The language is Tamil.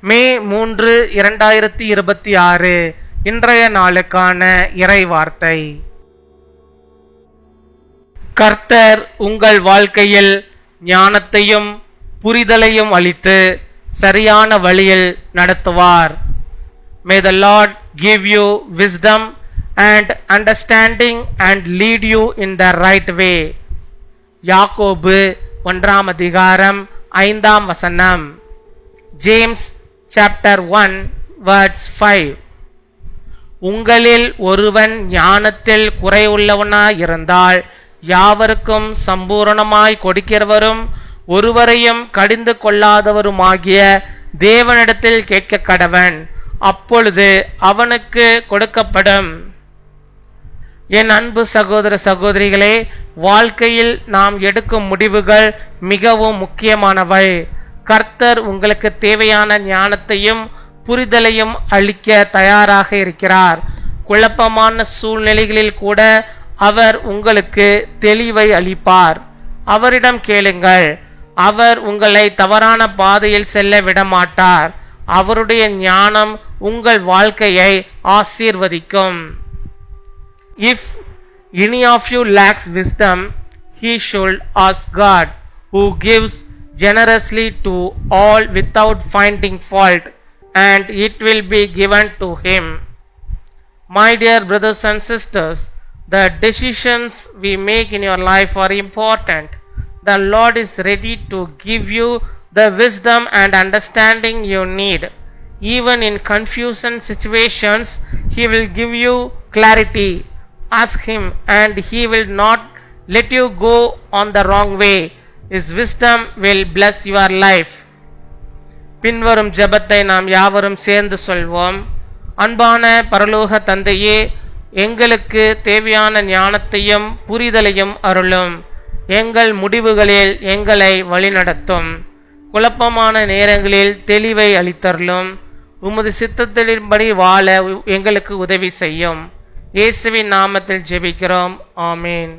மே 3, 2026 இன்றைய நாளுக்கான இறை வார்த்தை. கர்த்தர் உங்கள் வாழ்க்கையில் ஞானத்தையும் புரிதலையும் அளித்து சரியான வழியில் நடத்துவார். May the Lord give you wisdom and understanding and lead you in the right way. யாக்கோபு 1 அதிகாரம் 5 வசனம். James chapter 1 verse 5. உங்களில் ஒருவன் ஞானத்தில் குறைவுள்ளவனாய் இருந்தால் யாவருக்கும் சம்பூரணமாய் கொடுக்கிறவரும் ஒருவரையும் கடிந்து கொள்ளாதவருமாகிய தேவனிடத்தில் கேட்க கடவன், அப்பொழுது அவனுக்கு கொடுக்கப்படும். என் அன்பு சகோதர சகோதரிகளே, வாழ்க்கையில் நாம் எடுக்கும் முடிவுகள் மிகவும் முக்கியமானவை. கர்த்தர் உங்களுக்கு தேவையான ஞானத்தையும் புரிதலையும் அளிக்க தயாராக இருக்கிறார். குழப்பமான சூழ்நிலைகளில் கூட அவர் உங்களுக்கு தெளிவை அளிப்பார். அவரிடம் கேளுங்கள். அவர் உங்களை தவறான பாதையில் செல்ல விடமாட்டார். அவருடைய ஞானம் உங்கள் வாழ்க்கையை ஆசீர்வதிக்கும். If any of you lacks wisdom, he should ask God, who gives generously to all without finding fault, and it will be given to him. My dear brothers and sisters, the decisions we make in your life are important. The Lord is ready to give you the wisdom and understanding you need. Even in confusion situations, he will give you clarity. Ask him and he will not let you go on the wrong way. His wisdom will bless your life. பின்வரும் ஜெபத்தை நாம் யாவரும் சேர்ந்து சொல்வோம். அன்பான பரலோக தந்தையே, எங்களுக்கு தேவையான ஞானத்தையும் புரிதலையும் அருளும். எங்கள் முடிவுகளில் எங்களை வழிநடத்தும். குழப்பமான நேரங்களில் தெளிவை அளித்தருளும். உமது சித்தத்தின்படி வாழ எங்களுக்கு உதவி செய்யும். இயேசுவின் நாமத்தில் ஜெபிக்கிறோம். ஆமீன்.